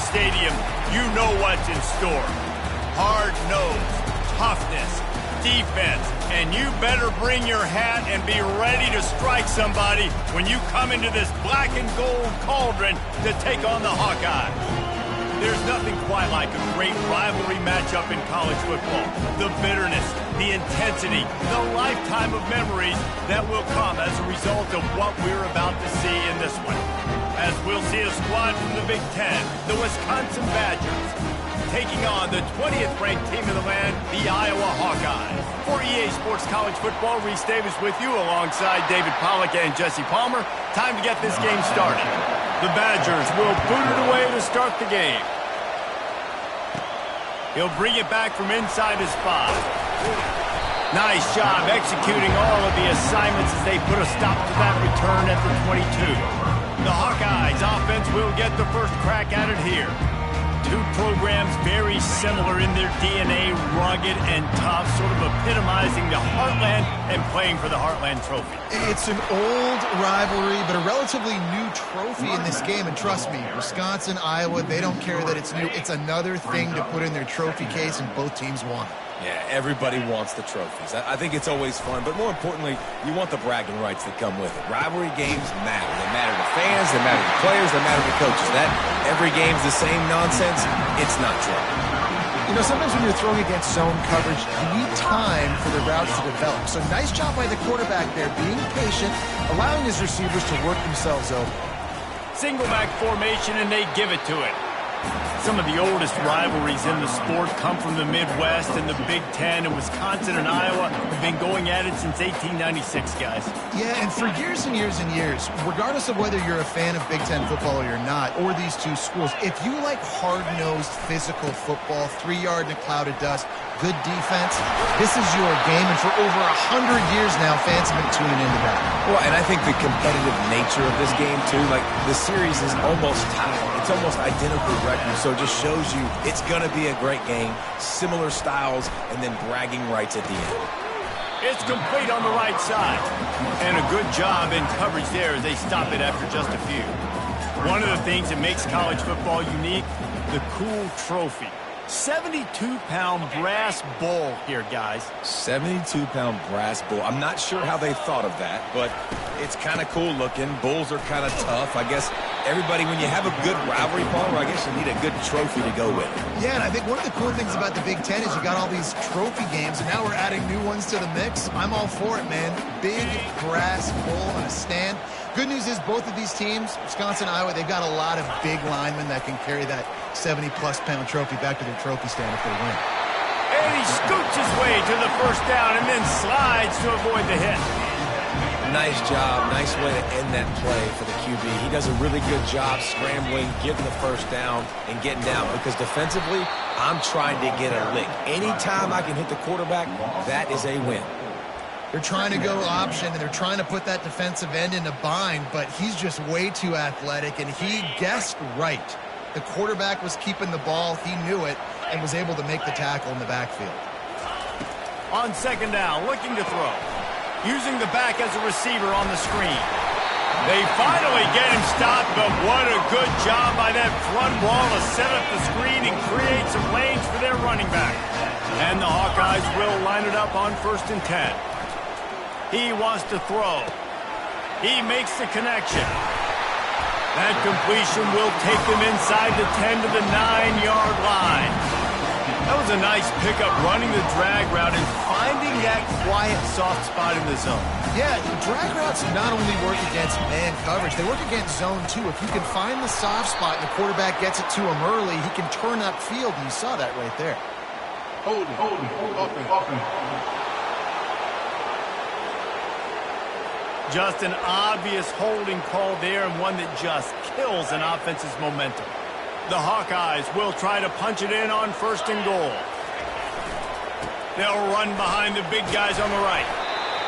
Stadium, you know what's in store. Hard nose, toughness, defense, and you better bring your hat and be ready to strike somebody when you come into this black and gold cauldron to take on the Hawkeyes. There's nothing quite like a great rivalry matchup in college football. The bitterness, the intensity, the lifetime of memories that will come as a result of what we're about to see in this one. As we'll see a squad from the Big Ten, the Wisconsin Badgers, taking on the 20th ranked team in the land, the Iowa Hawkeyes. For EA Sports College Football, Reese Davis with you alongside David Pollack and Jesse Palmer. Time to get this game started. The Badgers will boot it away to start the game. He'll bring it back from inside his 5. Nice job executing all of the assignments as they put a stop to that return at the 22. The Hawkeyes offense will get the first crack at it here. Two programs very similar in their DNA, rugged and tough, sort of epitomizing the Heartland and playing for the Heartland Trophy. It's an old rivalry, but a relatively new trophy in this game. And trust me, Wisconsin, Iowa, they don't care that it's new. It's another thing to put in their trophy case, and both teams want it. Yeah, everybody wants the trophies. I think it's always fun, but more importantly, you want the bragging rights that come with it. Rivalry games matter. They matter to fans, they matter to players, they matter to coaches. That every game's the same nonsense, it's not true. You know, sometimes when you're throwing against zone coverage, you need time for the routes to develop. So nice job by the quarterback there, being patient, allowing his receivers to work themselves over. Single back formation, and they give it to it. Some of the oldest rivalries in the sport come from the Midwest and the Big Ten, and Wisconsin and Iowa have been going at it since 1896, guys. Yeah, and for years and years and years, regardless of whether you're a fan of Big Ten football or you're not, or these two schools, if you like hard-nosed physical football, 3-yard in a cloud of dust, good defense, this is your game, and for over 100 years now, fans have been tuning into that. Well, and I think the competitive nature of this game, too, like the series is almost tied. It's almost identical record, so it just shows you it's going to be a great game, similar styles, and then bragging rights at the end. It's complete on the right side. And a good job in coverage there as they stop it after just a few. One of the things that makes college football unique, the cool trophy. 72-pound brass bowl here, guys. 72-pound brass bull. I'm not sure how they thought of that, but it's kind of cool looking. Bulls are kind of tough. I guess everybody, when you have a good rivalry, Palmer, I guess you need a good trophy to go with it. Yeah, and I think one of the cool things about the Big Ten is you got all these trophy games, and now we're adding new ones to the mix. I'm all for it, man. Big brass bowl on a stand. Good news is both of these teams, Wisconsin, Iowa, they've got a lot of big linemen that can carry that 70-plus pound trophy back to their trophy stand if they win. And he scoots his way to the first down and then slides to avoid the hit. Nice job. Nice way to end that play for the QB. He does a really good job scrambling, getting the first down, and getting down. Because defensively, I'm trying to get a lick. Anytime I can hit the quarterback, that is a win. They're trying to go option, and they're trying to put that defensive end in a bind, but he's just way too athletic, and he guessed right. The quarterback was keeping the ball. He knew it and was able to make the tackle in the backfield. On second down, looking to throw. Using the back as a receiver on the screen. They finally get him stopped, but what a good job by that front wall to set up the screen and create some lanes for their running back. And the Hawkeyes will line it up on 1st and 10. He wants to throw. He makes the connection. That completion will take them inside the 10 to the 9-yard line. That was a nice pickup, running the drag route and finding that quiet, soft spot in the zone. Yeah, drag routes not only work against man coverage, they work against zone too. If you can find the soft spot and the quarterback gets it to him early, he can turn upfield, and you saw that right there. Hold it. Just an obvious holding call there, and one that just kills an offense's momentum. The Hawkeyes will try to punch it in on 1st and goal. They'll run behind the big guys on the right.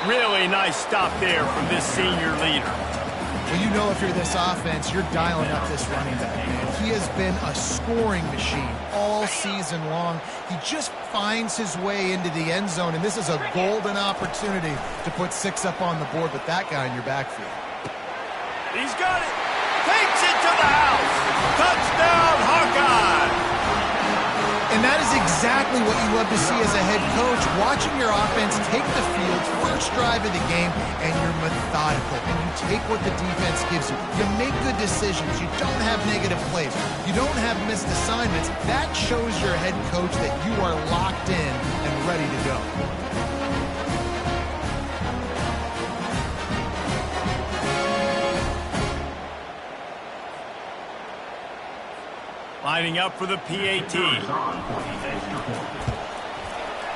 Really nice stop there from this senior leader. Well, you know if you're this offense, you're dialing up this running back, man. He has been a scoring machine all season long. He just finds his way into the end zone, and this is a golden opportunity to put 6 up on the board with that guy in your backfield. He's got it. Takes it to the house. Touchdown, Hawkeyes. exactly what you love to see as a head coach, watching your offense take the field, first drive of the game, and you're methodical, and you take what the defense gives you. You make good decisions. You don't have negative plays. You don't have missed assignments. That shows your head coach that you are locked in and ready to go. Lining up for the PAT.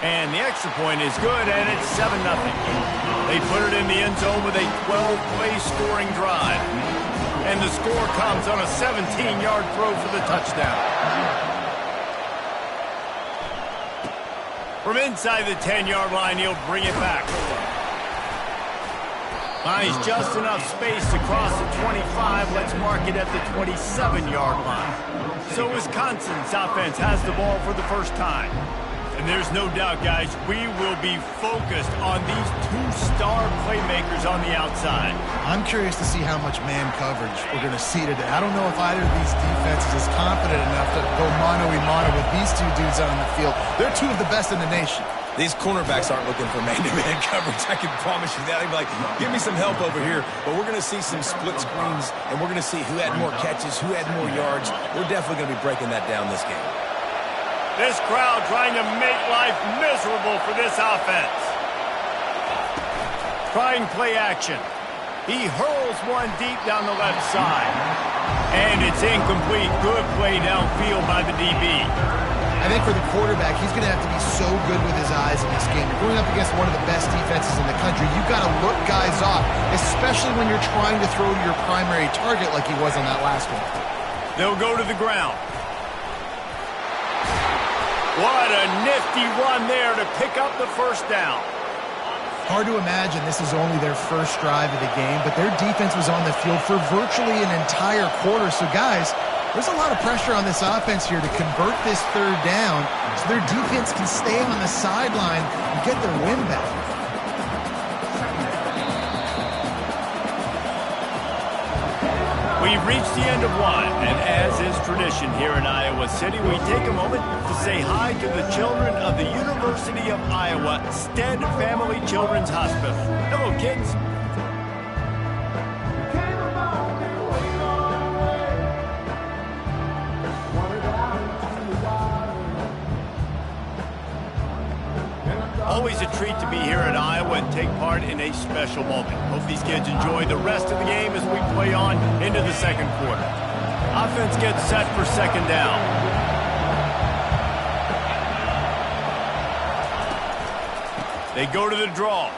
And the extra point is good, and it's 7-0. They put it in the end zone with a 12-play scoring drive. And the score comes on a 17-yard throw for the touchdown. From inside the 10-yard line, he'll bring it back. Finds just enough space to cross the 25. Let's mark it at the 27-yard line. So Wisconsin's offense has the ball for the first time. And there's no doubt, guys, we will be focused on these two-star playmakers on the outside. I'm curious to see how much man coverage we're going to see today. I don't know if either of these defenses is confident enough to go mano-a-mano with these two dudes on the field. They're two of the best in the nation. These cornerbacks aren't looking for man-to-man coverage. I can promise you that. They'd be like, give me some help over here. But we're going to see some split screens, and we're going to see who had more catches, who had more yards. We're definitely going to be breaking that down this game. This crowd trying to make life miserable for this offense. Trying play action. He hurls one deep down the left side. And it's incomplete. Good play downfield by the DB. I think for the quarterback, he's going to have to be so good with his eyes in this game. You're going up against one of the best defenses in the country. You've got to look guys off, especially when you're trying to throw to your primary target like he was on that last one. They'll go to the ground. What a nifty run there to pick up the first down. Hard to imagine this is only their first drive of the game, but their defense was on the field for virtually an entire quarter. So, guys, there's a lot of pressure on this offense here to convert this third down so their defense can stay on the sideline and get their win back. We've reached the end of one, and as is tradition here in Iowa City, we take a moment to say hi to the children of the University of Iowa Stead Family Children's Hospital. Hello, kids. Always a treat to be here at Iowa and take part in a special moment. Hope these kids enjoy the rest of the game as we play on into the second quarter. Offense gets set for second down. They go to the draw.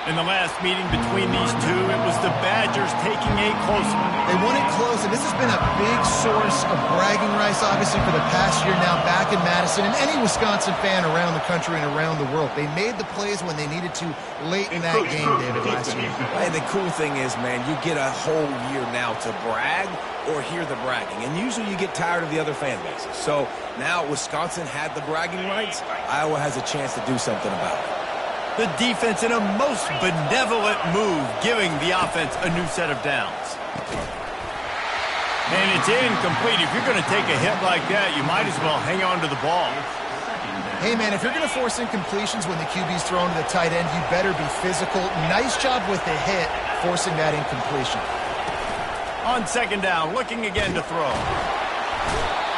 In the last meeting between these two, it was the Badgers taking a close one. They won it close, and this has been a big source of bragging rights, obviously, for the past year now back in Madison, and any Wisconsin fan around the country and around the world. They made the plays when they needed to late in that game, David, last year. And the cool thing is, man, you get a whole year now to brag or hear the bragging. And usually you get tired of the other fan bases. So now Wisconsin had the bragging rights. Iowa has a chance to do something about it. The defense in a most benevolent move, giving the offense a new set of downs. And it's incomplete. If you're going to take a hit like that, you might as well hang on to the ball. Hey, man, if you're going to force incompletions when the QB's thrown to the tight end, you better be physical. Nice job with the hit, forcing that incompletion. On second down, looking again to throw.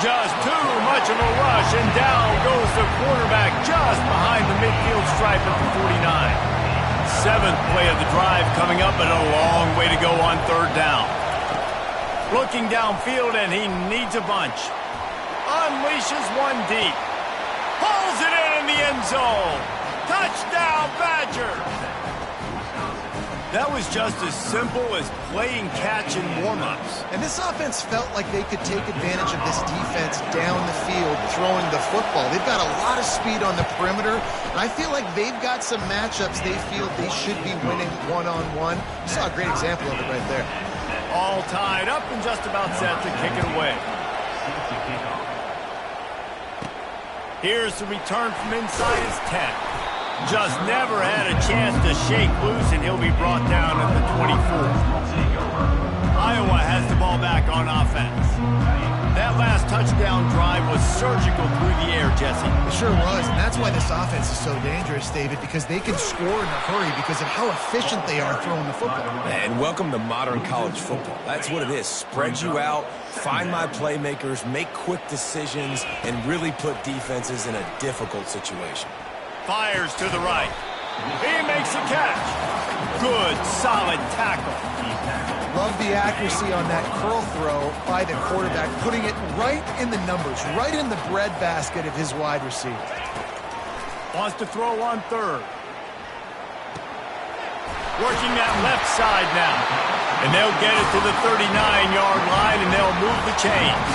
Just too much of a rush, and down goes the quarterback just behind the midfield stripe at the 49. Seventh play of the drive coming up, and a long way to go on third down. Looking downfield, and he needs a bunch. Unleashes one deep. Pulls it in the end zone. Touchdown, Badger! That was just as simple as playing catch in warm-ups. And this offense felt like they could take advantage of this defense down the field, throwing the football. They've got a lot of speed on the perimeter, and I feel like they've got some matchups they feel they should be winning one-on-one. You saw a great example of it right there. All tied up and just about set to kick it away. Here's the return from inside his 10. Just never had a chance to shake loose, and he'll be brought down at the 24. Iowa has the ball back on offense. That last touchdown drive was surgical through the air, Jesse. It sure was, and that's why this offense is so dangerous, David, because they can score in a hurry because of how efficient they are throwing the football. And welcome to modern college football. That's what it is. Spread you out, find my playmakers, make quick decisions, and really put defenses in a difficult situation. Fires to the right. He makes a catch. Good, solid tackle. Love the accuracy on that curl throw by the quarterback, putting it right in the numbers, right in the breadbasket of his wide receiver. Wants to throw on third. Working that left side now. And they'll get it to the 39-yard line, and they'll move the chains.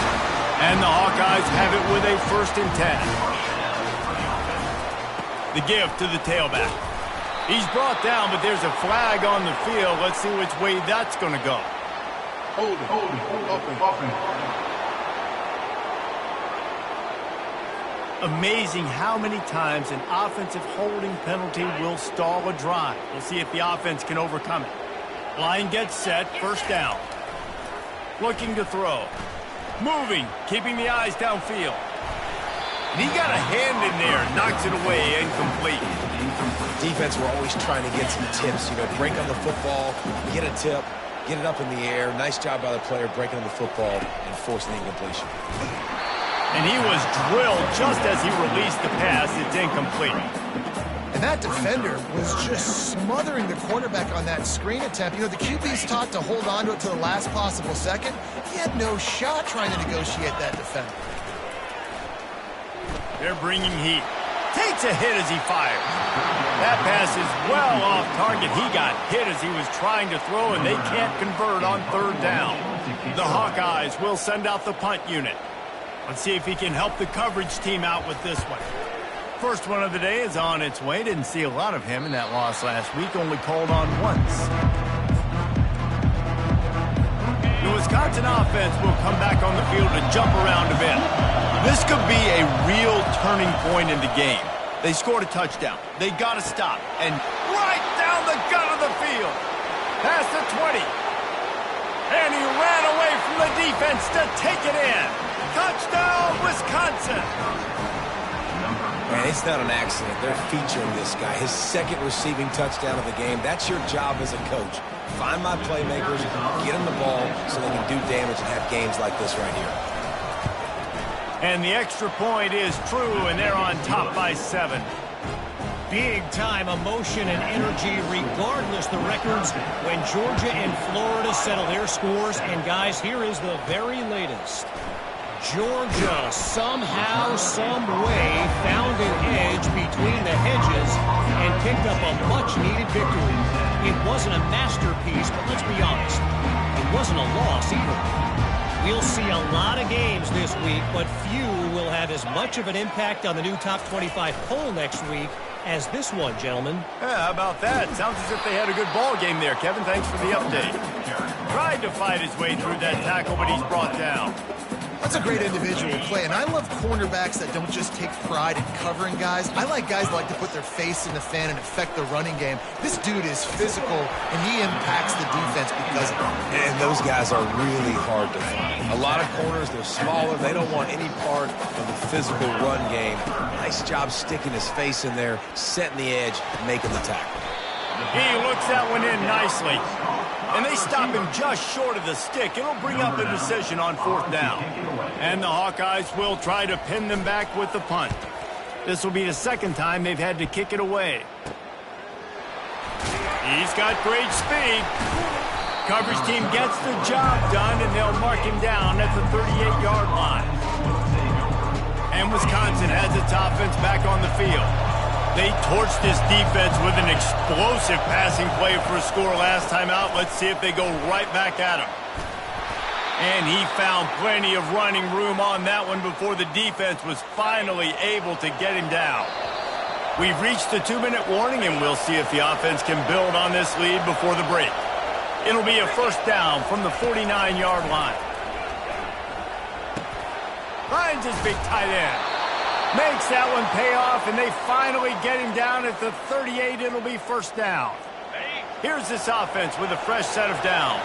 And the Hawkeyes have it with a 1st and 10. The give to the tailback. He's brought down, but there's a flag on the field. Let's see which way that's going to go. Hold it. Offense. Amazing how many times an offensive holding penalty will stall a drive. We'll see if the offense can overcome it. Line gets set, 1st down. Looking to throw. Moving, keeping the eyes downfield. And he got a hand in there, knocks it away, incomplete. Defense, we're always trying to get some tips. Break on the football, get a tip, get it up in the air. Nice job by the player breaking on the football and forcing the incompletion. And he was drilled just as he released the pass. It's incomplete. And that defender was just smothering the quarterback on that screen attempt. The QB's taught to hold on to it to the last possible second. He had no shot trying to negotiate that defender. They're bringing heat. Takes a hit as he fires. That pass is well off target. He got hit as he was trying to throw, and they can't convert on 3rd down. The Hawkeyes will send out the punt unit. Let's see if he can help the coverage team out with this one. First one of the day is on its way. Didn't see a lot of him in that loss last week. Only called on once. The Wisconsin offense will come back on the field to jump around a bit. This could be a real turning point in the game. They scored a touchdown. They got to stop. And right down the gut of the field. Past the 20. And he ran away from the defense to take it in. Touchdown, Wisconsin. Man, it's not an accident. They're featuring this guy. His 2nd receiving touchdown of the game. That's your job as a coach. Find my playmakers, get them the ball so they can do damage and have games like this right here. And the extra point is true, and they're on top by 7. Big-time emotion and energy regardless the records when Georgia and Florida settle their scores. And, guys, here is the very latest. Georgia somehow, some way found an edge between the hedges and picked up a much-needed victory. It wasn't a masterpiece, but let's be honest, it wasn't a loss either. We'll see a lot of games this week, but few will have as much of an impact on the new top 25 poll next week as this one, gentlemen. Yeah, how about that? Sounds as if they had a good ball game there, Kevin. Thanks for the update. Tried to fight his way through that tackle, but he's brought down. That's a great individual play, and I love cornerbacks that don't just take pride in covering guys. I like guys that like to put their face in the fan and affect the running game. This dude is physical, and he impacts the defense because of it. And those guys are really hard to find. A lot of corners, they're smaller. They don't want any part of the physical run game. Nice job sticking his face in there, setting the edge, making the tackle. He looks that one in nicely. And they stop him just short of the stick. It'll bring up a decision on 4th down. And the Hawkeyes will try to pin them back with the punt. This will be the 2nd time they've had to kick it away. He's got great speed. Coverage team gets the job done, and they'll mark him down at the 38-yard line. And Wisconsin has its offense back on the field. They torched this defense with an explosive passing play for a score last time out. Let's see if they go right back at him. And he found plenty of running room on that one before the defense was finally able to get him down. We've reached the 2-minute warning, and we'll see if the offense can build on this lead before the break. It'll be a 1st down from the 49-yard line. Finds his big tight end. Makes that one pay off, and they finally get him down at the 38. It'll be 1st down. Here's this offense with a fresh set of downs.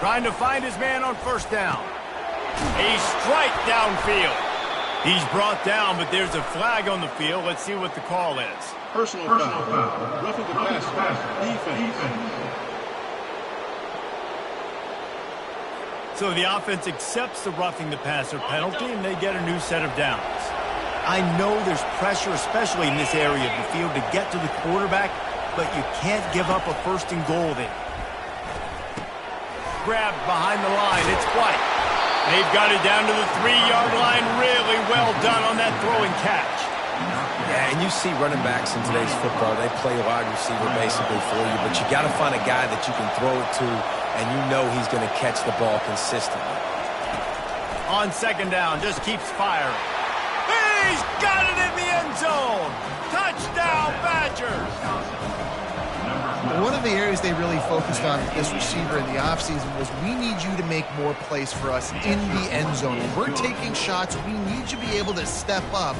Trying to find his man on first down. A strike downfield. He's brought down, but there's a flag on the field. Let's see what the call is. Personal foul. Roughing the passer. Defense. So the offense accepts the roughing the passer penalty, and they get a new set of downs. I know there's pressure, especially in this area of the field, to get to the quarterback, but you can't give up a first and goal there. Grabbed behind the line. It's White. They've got it down to the 3-yard line. Really well done on that throw and catch. Yeah, and you see running backs in today's football, they play wide receiver basically for you, but you got to find a guy that you can throw it to, and you know he's going to catch the ball consistently. On second down, just keeps firing. He's got it in the end zone. Touchdown, Badgers. One of the areas they really focused on with this receiver in the offseason was we need you to make more plays for us in the end zone. When we're taking shots, we need you to be able to step up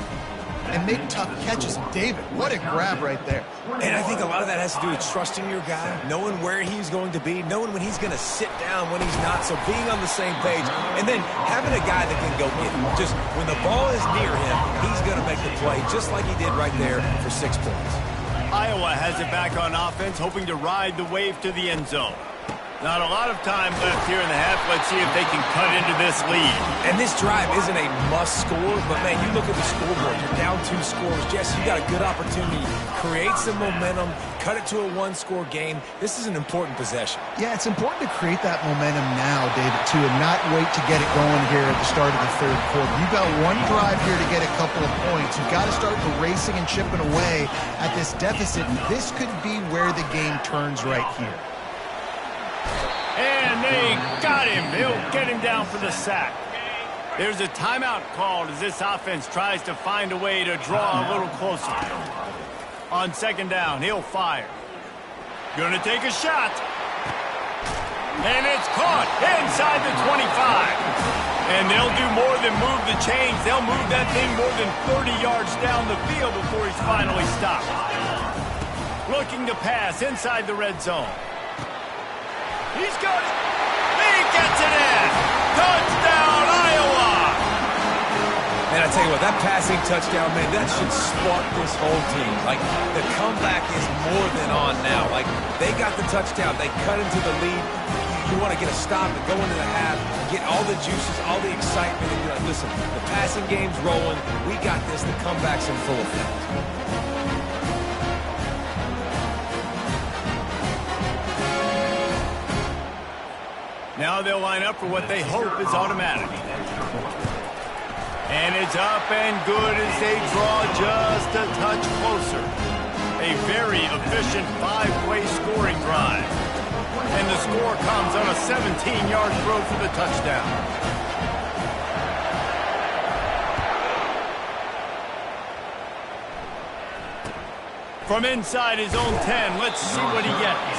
and make tough catches. David, what a grab right there. And I think a lot of that has to do with trusting your guy, knowing where he's going to be, knowing when he's going to sit down, when he's not, so being on the same page, and then having a guy that can go get him. Just when the ball is near him, he's going to make the play, just like he did right there for 6 points. Iowa has it back on offense, hoping to ride the wave to the end zone. Not a lot of time left here in the half. Let's see if they can cut into this lead. And this drive isn't a must score, but, man, you look at the scoreboard. You're down 2 scores. Jesse, you got a good opportunity. Create some momentum. Cut it to a 1-score game. This is an important possession. Yeah, it's important to create that momentum now, David, too, and not wait to get it going here at the start of the third quarter. You've got one drive here to get a couple of points. You've got to start erasing and chipping away at this deficit. This could be where the game turns right here. And they got him. They'll get him down for the sack. There's a timeout called as this offense tries to find a way to draw a little closer. On second down, he'll fire. Gonna take a shot. And it's caught inside the 25. And they'll do more than move the chains. They'll move that thing more than 30 yards down the field before he's finally stopped. Looking to pass inside the red zone. He's got it. He gets it in. Touchdown, Iowa. And I tell you what, that passing touchdown, man, that should spark this whole team. Like, the comeback is more than on now. Like, they got the touchdown. They cut into the lead. You want to get a stop and go into the half, get all the juices, all the excitement, and you're like, listen, the passing game's rolling. We got this. The comeback's in full effect. Now they'll line up for what they hope is automatic. And it's up and good as they draw just a touch closer. A very efficient 5-play scoring drive. And the score comes on a 17-yard throw for the touchdown. From inside his own 10, let's see what he gets.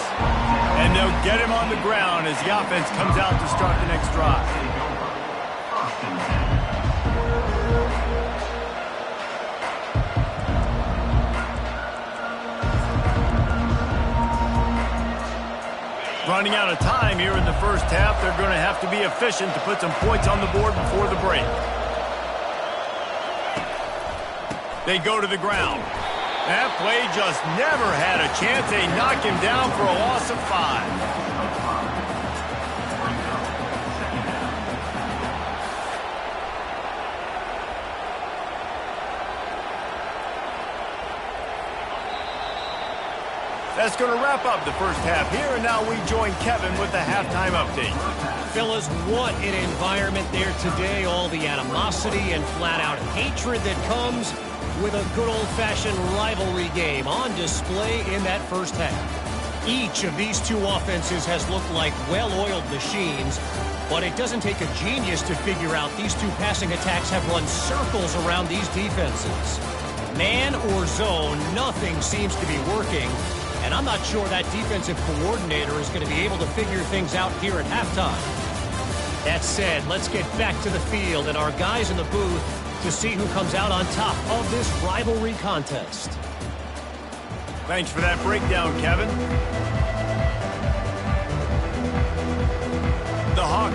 And they'll get him on the ground as the offense comes out to start the next drive. Running out of time here in the first half, they're going to have to be efficient to put some points on the board before the break. They go to the ground. That play just never had a chance. They knock him down for a loss of 5. That's going to wrap up the first half here, and now we join Kevin with the halftime update. Fellas, what an environment there today. All the animosity and flat-out hatred that comes with a good old-fashioned rivalry game on display in that first half. Each of these two offenses has looked like well-oiled machines, but it doesn't take a genius to figure out these two passing attacks have run circles around these defenses. Man or zone, nothing seems to be working, and I'm not sure that defensive coordinator is going to be able to figure things out here at halftime. That said, let's get back to the field and our guys in the booth to see who comes out on top of this rivalry contest. Thanks for that breakdown, Kevin.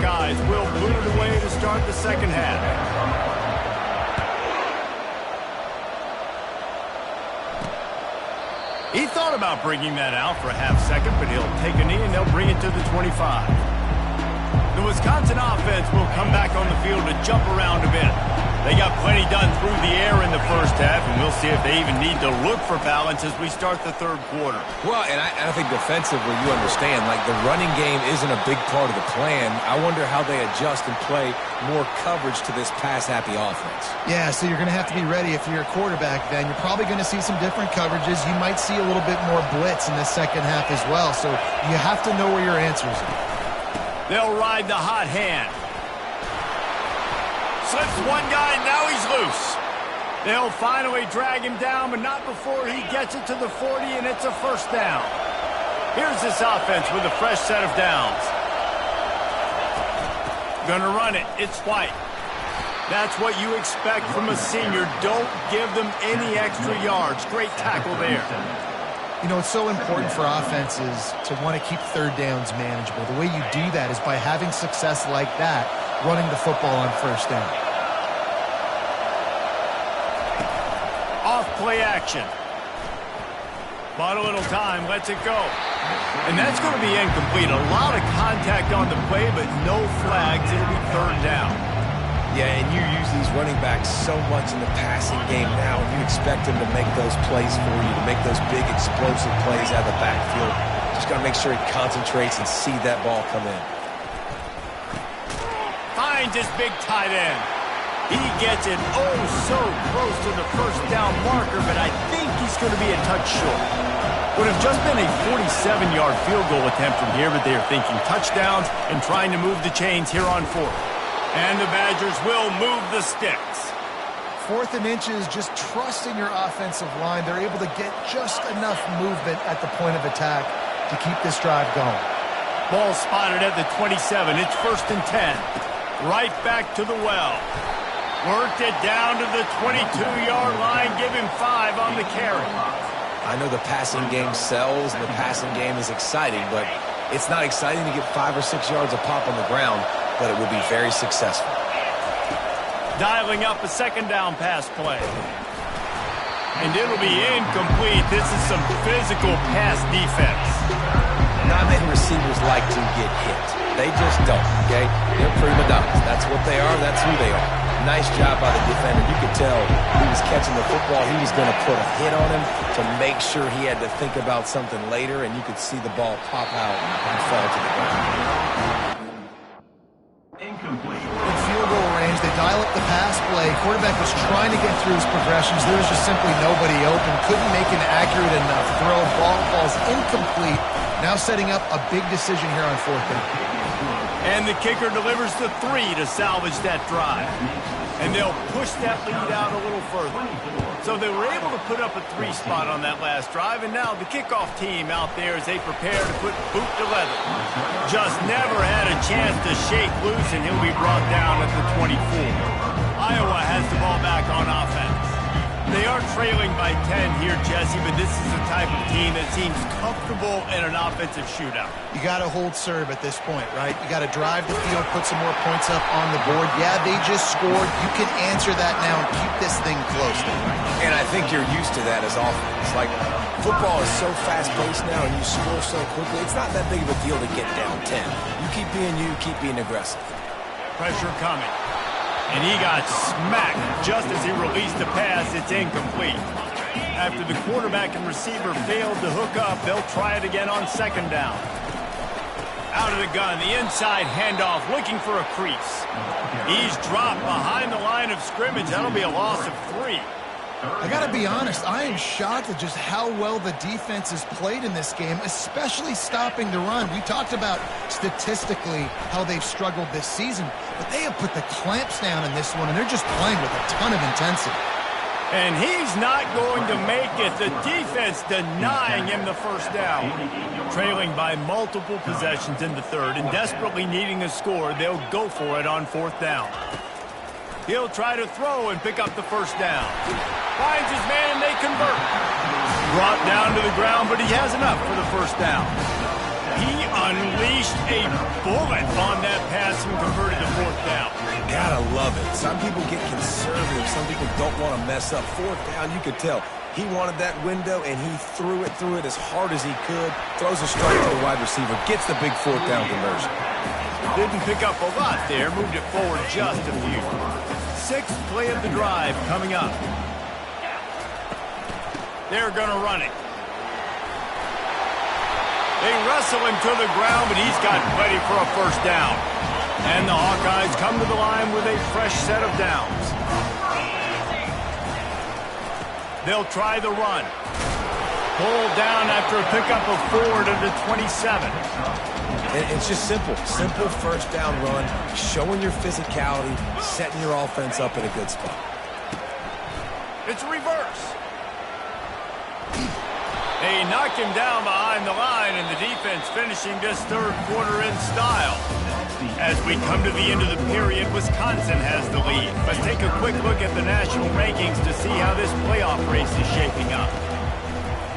Buckeyes will boot it away to start the second half. He thought about bringing that out for a half second, but he'll take a knee and they'll bring it to the 25. The Wisconsin offense will come back on the field to jump around a bit. They got plenty done through the air in the first half, and we'll see if they even need to look for balance as we start the third quarter. Well, and I think defensively, you understand, like the running game isn't a big part of the plan. I wonder how they adjust and play more coverage to this pass-happy offense. Yeah, so you're going to have to be ready if you're a quarterback then. You're probably going to see some different coverages. You might see a little bit more blitz in the second half as well, so you have to know where your answers are. They'll ride the hot hand. Slips one guy, now he's loose. They'll finally drag him down, but not before he gets it to the 40, and it's a first down. Here's this offense with a fresh set of downs. Gonna run it. It's White. That's what you expect from a senior. Don't give them any extra yards. Great tackle there. You know, it's so important for offenses to want to keep third downs manageable. The way you do that is by having success like that, running the football on first down. Off play action. Bought a little time, lets it go. And that's going to be incomplete. A lot of contact on the play, but no flags. It'll be third down. Yeah, and you use these running backs so much in the passing game now. You expect them to make those plays for you, to make those big explosive plays out of the backfield. Just got to make sure he concentrates and see that ball come in. Finds his big tight end. He gets it oh so close to the first down marker, but I think he's going to be a touch short. Would have just been a 47-yard field goal attempt from here, but they are thinking touchdowns and trying to move the chains here on fourth. And the Badgers will move the sticks. 4th and inches, just trusting your offensive line. They're able to get just enough movement at the point of attack to keep this drive going. Ball spotted at the 27. It's 1st and 10. Right back to the well. Worked it down to the 22-yard line. Give him 5 on the carry. I know the passing game sells and the passing game is exciting, but it's not exciting to get 5 or 6 yards a pop on the ground, but it will be very successful. Dialing up a second down pass play. And it'll be incomplete. This is some physical pass defense. Not many receivers like to get hit. They just don't, okay? They're prima donnas. That's what they are. That's who they are. Nice job by the defender. You could tell he was catching the football. He was going to put a hit on him to make sure he had to think about something later, and you could see the ball pop out and fall to the ground. Incomplete. In field goal range, they dial up the pass play. Quarterback was trying to get through his progressions. There was just simply nobody open. Couldn't make an accurate enough throw. Ball falls incomplete. Now setting up a big decision here on 4th down. And the kicker delivers the 3 to salvage that drive. And they'll push that lead out a little further. So they were able to put up a 3 spot on that last drive, and now the kickoff team out there as they prepare to put boot to leather. Just never had a chance to shake loose, and he'll be brought down at the 24. Iowa has the ball back on offense. They are trailing by 10 here, Jesse, but this is the type of team that seems comfortable in an offensive shootout. You got to hold serve at this point, right? You got to drive the field, put some more points up on the board. Yeah, they just scored. You can answer that now and keep this thing close. And I think you're used to that as offense. Like, football is so fast-paced now and you score so quickly, it's not that big of a deal to get down 10. You keep being aggressive. Pressure coming. And he got smacked just as he released the pass. It's incomplete. After the quarterback and receiver failed to hook up, they'll try it again on second down. Out of the gun, the inside handoff, looking for a crease. He's dropped behind the line of scrimmage. That'll be a loss of 3. I got to be honest, I am shocked at just how well the defense has played in this game, especially stopping the run. We talked about statistically how they've struggled this season, but they have put the clamps down in this one, and they're just playing with a ton of intensity. And he's not going to make it. The defense denying him the first down. Trailing by multiple possessions in the third and desperately needing a score, they'll go for it on 4th down. He'll try to throw and pick up the first down. Finds his man and they convert. Brought down to the ground, but he has enough for the first down. He unleashed a bullet on that pass and converted to fourth down. Gotta love it. Some people get conservative. Some people don't want to mess up. Fourth down, you could tell. He wanted that window, and he threw it as hard as he could. Throws a strike to the wide receiver. Gets the big fourth down conversion. Didn't pick up a lot there. Moved it forward just a few. Sixth play of the drive coming up. They're going to run it. They wrestle him to the ground, but he's got plenty for a first down. And the Hawkeyes come to the line with a fresh set of downs. They'll try the run. Pulled down after a pickup of 4 to the 27. And it's just simple. Simple first down run, showing your physicality, setting your offense up in a good spot. It's reverse. They knock him down behind the line, and the defense finishing this third quarter in style. As we come to the end of the period, Wisconsin has the lead. Let's take a quick look at the national rankings to see how this playoff race is shaping up.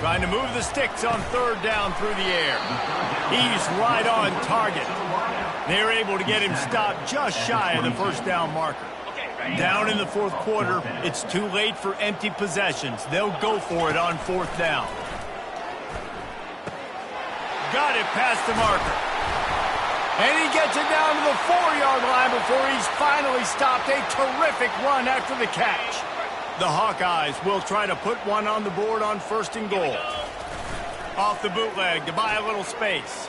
Trying to move the sticks on third down through the air. He's right on target. They're able to get him stopped just shy of the first down marker. Down in the fourth quarter, it's too late for empty possessions. They'll go for it on fourth down. Got it past the marker. And he gets it down to the 4-yard line before he's finally stopped. A terrific run after the catch. The Hawkeyes will try to put one on the board on first and goal. Off the bootleg to buy a little space.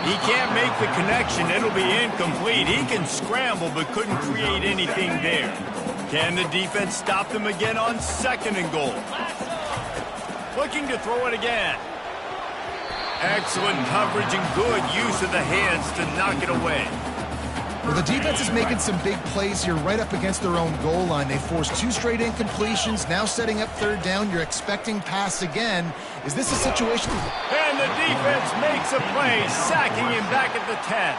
He can't make the connection. It'll be incomplete. He can scramble but couldn't create anything there. Can the defense stop them again on second and goal? Looking to throw it again. Excellent coverage and good use of the hands to knock it away. Well, the defense is making some big plays here right up against their own goal line. They forced 2 straight incompletions, now setting up third down. You're expecting pass again. Is this a situation? And the defense makes a play, sacking him back at the 10.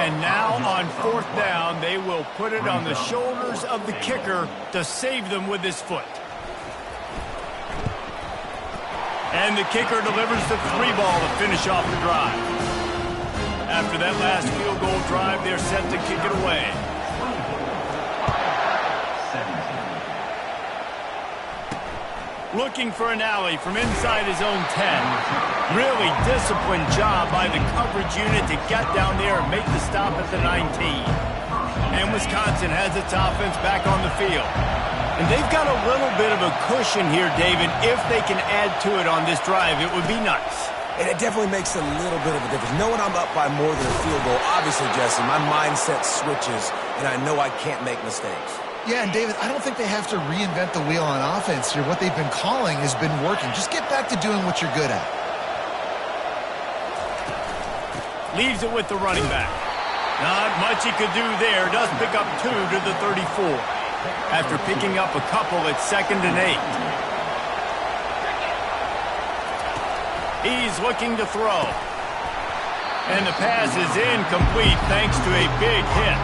And now on fourth down, they will put it on the shoulders of the kicker to save them with his foot. And the kicker delivers the 3-ball to finish off the drive. After that last field goal drive, they're set to kick it away. Looking for an alley from inside his own 10. Really disciplined job by the coverage unit to get down there and make the stop at the 19. And Wisconsin has its offense back on the field. And they've got a little bit of a cushion here, David. If they can add to it on this drive, it would be nice. And it definitely makes a little bit of a difference. Knowing I'm up by more than a field goal, obviously, Jesse, my mindset switches, and I know I can't make mistakes. Yeah, and David, I don't think they have to reinvent the wheel on offense here. What they've been calling has been working. Just get back to doing what you're good at. Leaves it with the running back. Not much he could do there. Does pick up 2 to the 34. After picking up a couple at 2nd and 8. He's looking to throw. And the pass is incomplete thanks to a big hit.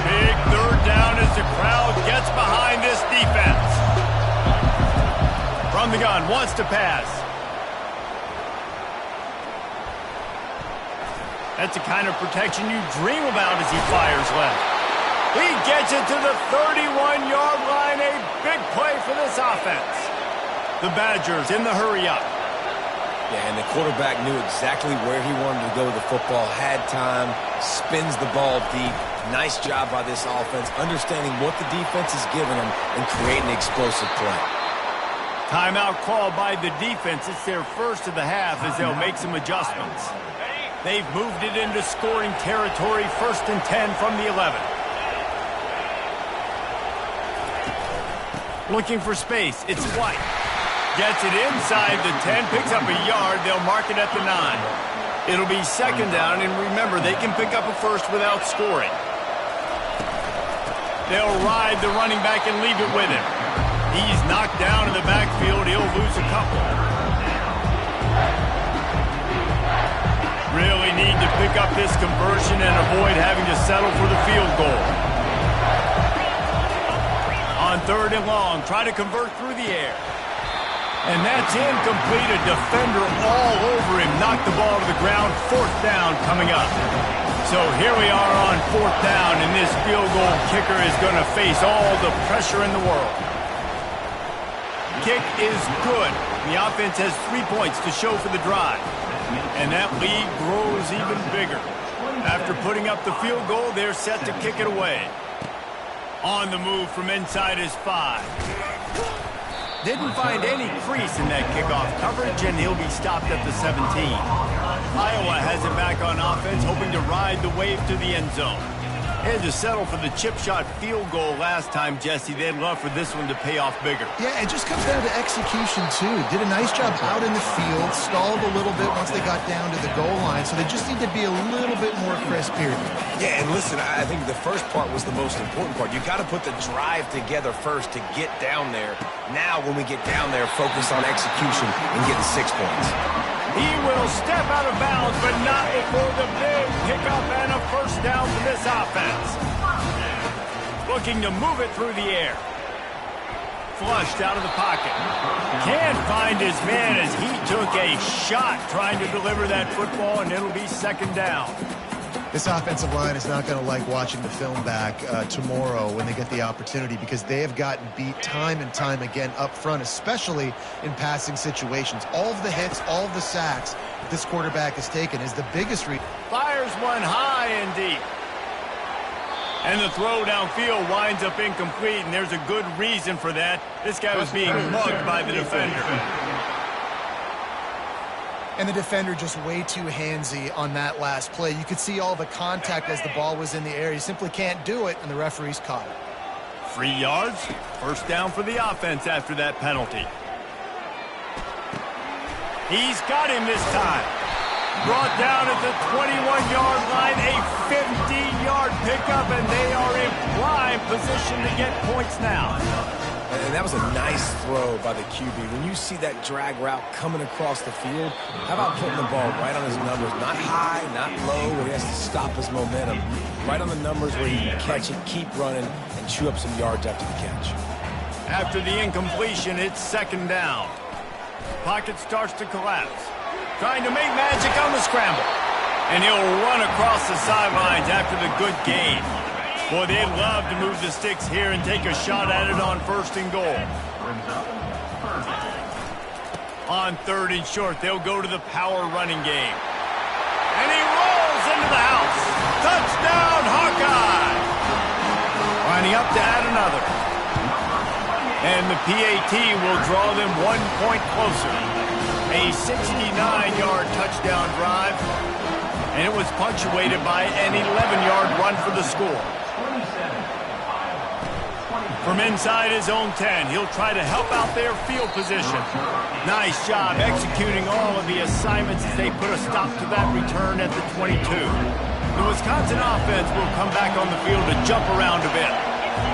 Big third down as the crowd gets behind this defense. From the gun, wants to pass. That's the kind of protection you dream about as he fires left. He gets it to the 31-yard line. A big play for this offense. The Badgers in the hurry-up. Yeah, and the quarterback knew exactly where he wanted to go with the football, had time, spins the ball deep. Nice job by this offense, understanding what the defense is giving them and creating explosive play. Timeout called by the defense. It's their first of the half as they'll make some adjustments. They've moved it into scoring territory, 1st and 10 from the 11. Looking for space. It's White. Gets it inside the 10, picks up a yard. They'll mark it at the 9. It'll be 2nd down, and remember, they can pick up a first without scoring. They'll ride the running back and leave it with him. He's knocked down in the backfield. He'll lose a couple. Really need to pick up this conversion and avoid having to settle for the field goal. On 3rd and long, try to convert through the air. And that's incomplete. A defender all over him. Knocked the ball to the ground. 4th down coming up. So here we are on 4th down, and this field goal kicker is going to face all the pressure in the world. Kick is good. The offense has 3 points to show for the drive. And that lead grows even bigger. After putting up the field goal, they're set to kick it away. On the move from inside his 5. Didn't find any crease in that kickoff coverage, and he'll be stopped at the 17. Iowa has it back on offense, hoping to ride the wave to the end zone. Had to settle for the chip shot field goal last time, Jesse. They'd love for this one to pay off bigger. Yeah, it just comes down to execution, too. Did a nice job out in the field, stalled a little bit once they got down to the goal line, so they just need to be a little bit more crisp here. Yeah, and listen, I think the first part was the most important part. You got to put the drive together first to get down there. Now, when we get down there, focus on execution and getting 6 points. He will step out of bounds, but not before the big pickup and a 1st down for this offense. Looking to move it through the air. Flushed out of the pocket. Can't find his man as he took a shot trying to deliver that football, and it'll be 2nd down. This offensive line is not going to like watching the film back tomorrow when they get the opportunity, because they have gotten beat time and time again up front, especially in passing situations. All of the hits, all of the sacks that this quarterback has taken is the biggest reason. Fires one high and deep. And the throw downfield winds up incomplete, and there's a good reason for that. This guy was being mugged by the defender. And the defender just way too handsy on that last play. You could see all the contact as the ball was in the air. You simply can't do it, and the referees caught it. 3 yards, 1st down for the offense after that penalty. He's got him this time. Brought down at the 21-yard line, a 50-yard pickup, and they are in prime position to get points now. And that was a nice throw by the QB. When you see that drag route coming across the field, how about putting the ball right on his numbers? Not high, not low, where he has to stop his momentum. Right on the numbers where he can catch it, keep running, and chew up some yards after the catch. After the incompletion, it's 2nd down. Pocket starts to collapse. Trying to make magic on the scramble. And he'll run across the sidelines after the good gain. Boy, they'd love to move the sticks here and take a shot at it on 1st and goal. On 3rd and short, they'll go to the power running game. And he rolls into the house. Touchdown, Hawkeye! Lining up to add another. And the PAT will draw them 1 point closer. A 69-yard touchdown drive. And it was punctuated by an 11-yard run for the score. From inside his own 10, he'll try to help out their field position. Nice job executing all of the assignments as they put a stop to that return at the 22. The Wisconsin offense will come back on the field to jump around a bit.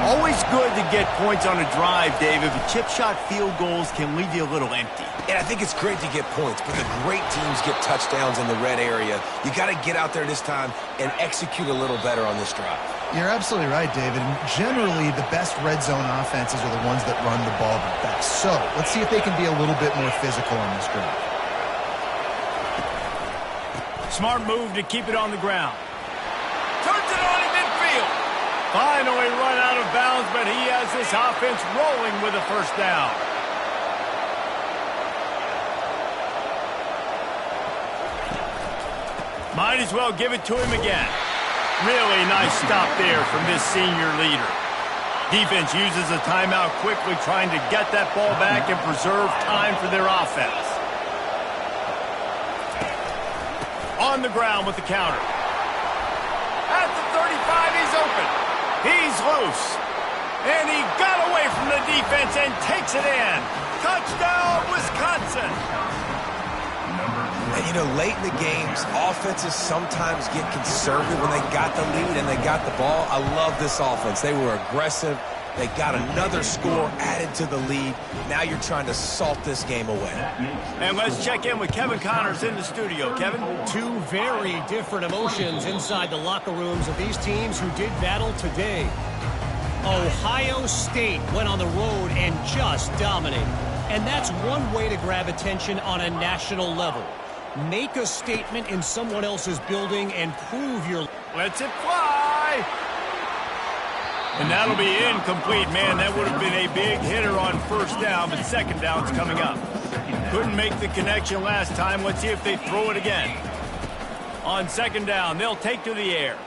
Always good to get points on a drive, David, but chip shot field goals can leave you a little empty. And I think it's great to get points, but the great teams get touchdowns in the red area. You got to get out there this time and execute a little better on this drive. You're absolutely right, David. And generally, the best red zone offenses are the ones that run the ball the best. So let's see if they can be a little bit more physical on this drive. Smart move to keep it on the ground. Turns it on in midfield. Finally run out of bounds, but he has this offense rolling with a 1st down. Might as well give it to him again. Really nice stop there from this senior leader. Defense uses a timeout quickly, trying to get that ball back and preserve time for their offense. On the ground with the counter. At the 35, he's open. He's loose. And he got away from the defense and takes it in. Touchdown, Wisconsin. And, you know, late in the games, offenses sometimes get conservative when they got the lead and they got the ball. I love this offense. They were aggressive. They got another score added to the lead. Now you're trying to salt this game away. And let's check in with Kevin Connors in the studio. Kevin? Two very different emotions inside the locker rooms of these teams who did battle today. Ohio State went on the road and just dominated. And that's one way to grab attention on a national level. Make a statement in someone else's building and prove your... Lets it fly. And that'll be incomplete. Man, that would have been a big hitter on first down, but second down's coming up. Couldn't make the connection last time. Let's see if they throw it again. On second down, they'll take to the air.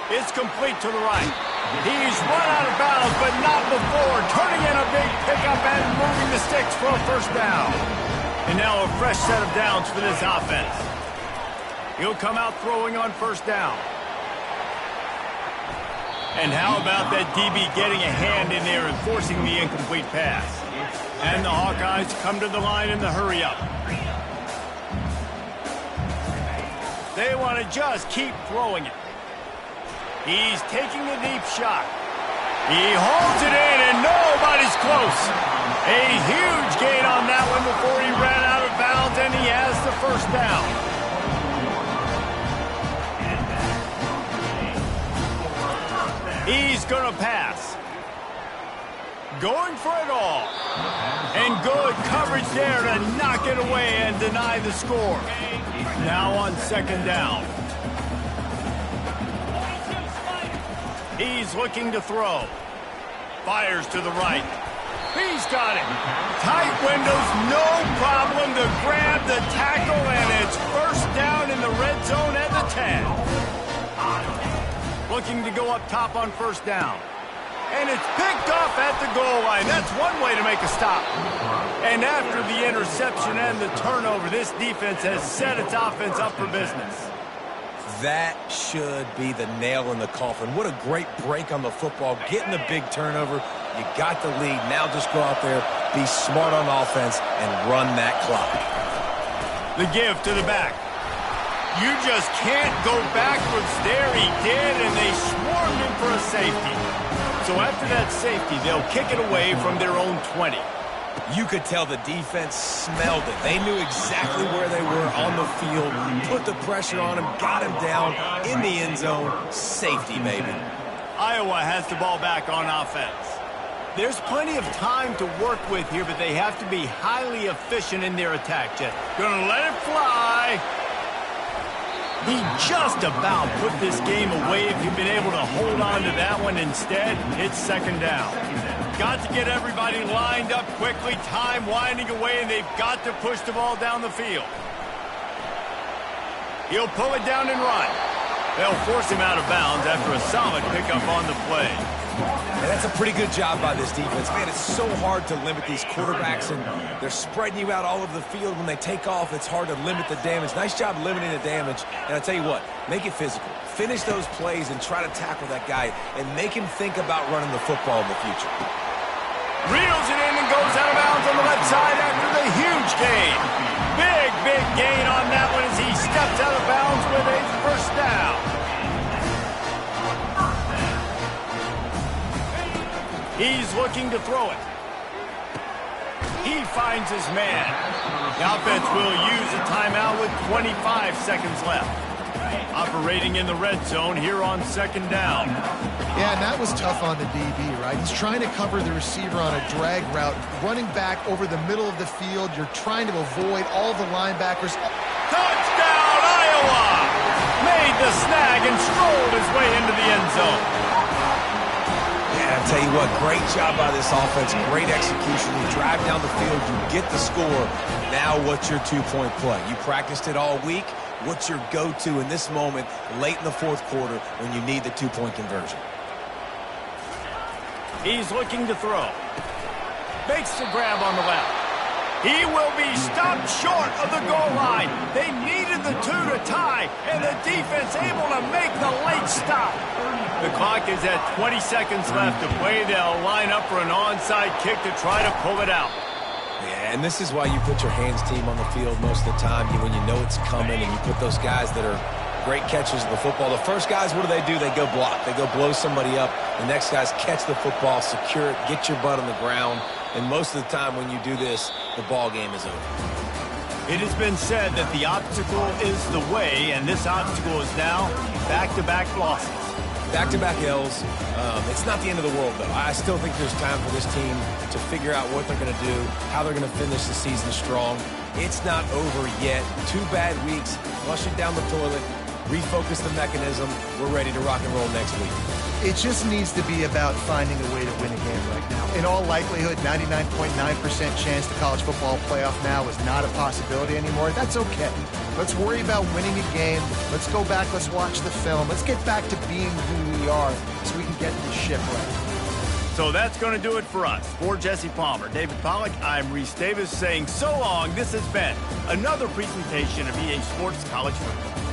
It's complete to the right. He's run out of bounds, but not before. Turning in a big pickup and moving the sticks for a first down. And now a fresh set of downs for this offense. He'll come out throwing on first down. And how about that DB getting a hand in there and forcing the incomplete pass? And the Hawkeyes come to the line in the hurry-up. They want to just keep throwing it. He's taking a deep shot. He holds it in, and nobody's close. A huge gain on that one before he ran out of bounds, and he has the first down. He's going to pass. Going for it all. And good coverage there to knock it away and deny the score. Now on second down. He's looking to throw. Fires to the right. He's got it. Tight windows, no problem to grab the tackle, and it's first down in the red zone at the 10. Looking to go up top on first down. And it's picked off at the goal line. That's one way to make a stop. And after the interception and the turnover, this defense has set its offense up for business. That should be the nail in the coffin. What a great break on the football. Getting the big turnover. You got the lead. Now just go out there, be smart on offense, and run that clock. The give to the back. You just can't go backwards there. He did, and they swarmed him for a safety. So after that safety, they'll kick it away from their own 20. You could tell the defense smelled it. They knew exactly where they were on the field, put the pressure on him, got him down in the end zone. Safety, baby. Iowa has the ball back on offense. There's plenty of time to work with here, but they have to be highly efficient in their attack, Jet. Gonna let it fly. He just about put this game away. If you've been able to hold on to that one instead, it's second down. Got to get everybody lined up quickly, time winding away, and they've got to push the ball down the field. He'll pull it down and run. They'll force him out of bounds after a solid pickup on the play. And that's a pretty good job by this defense. Man, it's so hard to limit these quarterbacks, and they're spreading you out all over the field. When they take off, it's hard to limit the damage. Nice job limiting the damage. And I tell you what, make it physical. Finish those plays and try to tackle that guy and make him think about running the football in the future. Reels it in and goes out of bounds on the left side after the huge gain. Big gain on that one as he steps out of bounds with a first down. He's looking to throw it. He finds his man. The offense will use a timeout with 25 seconds left. Operating in the red zone here on second down. Yeah, and that was tough on the DB, right? He's trying to cover the receiver on a drag route, running back over the middle of the field. You're trying to avoid all the linebackers. Touchdown, Iowa! Made the snag and strolled his way into the end zone. Yeah, I'll tell you what, great job by this offense, great execution. You drive down the field, you get the score. Now what's your two-point play? You practiced it all week. What's your go-to in this moment late in the fourth quarter when you need the two-point conversion? He's looking to throw. Makes the grab on the left. He will be stopped short of the goal line. They needed the two to tie, and the defense able to make the late stop. The clock is at 20 seconds left to play. They'll line up for an onside kick to try to pull it out. Yeah, and this is why you put your hands team on the field most of the time. When you know it's coming, and you put those guys that are great catchers of the football. The first guys, what do? They go block. They go blow somebody up. The next guys catch the football, secure it, get your butt on the ground. And most of the time when you do this, the ball game is over. It has been said that the obstacle is the way, and this obstacle is now back-to-back losses. Back-to-back L's. It's not the end of the world, though. I still think there's time for this team to figure out what they're going to do, how they're going to finish the season strong. It's not over yet. 2 bad weeks. Flush it down the toilet. Refocus the mechanism. We're ready to rock and roll next week. It just needs to be about finding a way to win a game right now. In all likelihood, 99.9% chance the college football playoff now is not a possibility anymore. That's okay. Let's worry about winning a game. Let's go back. Let's watch the film. Let's get back to being who we are so we can get this ship right. So that's going to do it for us. For Jesse Palmer, David Pollack, I'm Reese Davis saying so long. This has been another presentation of EA Sports College Football.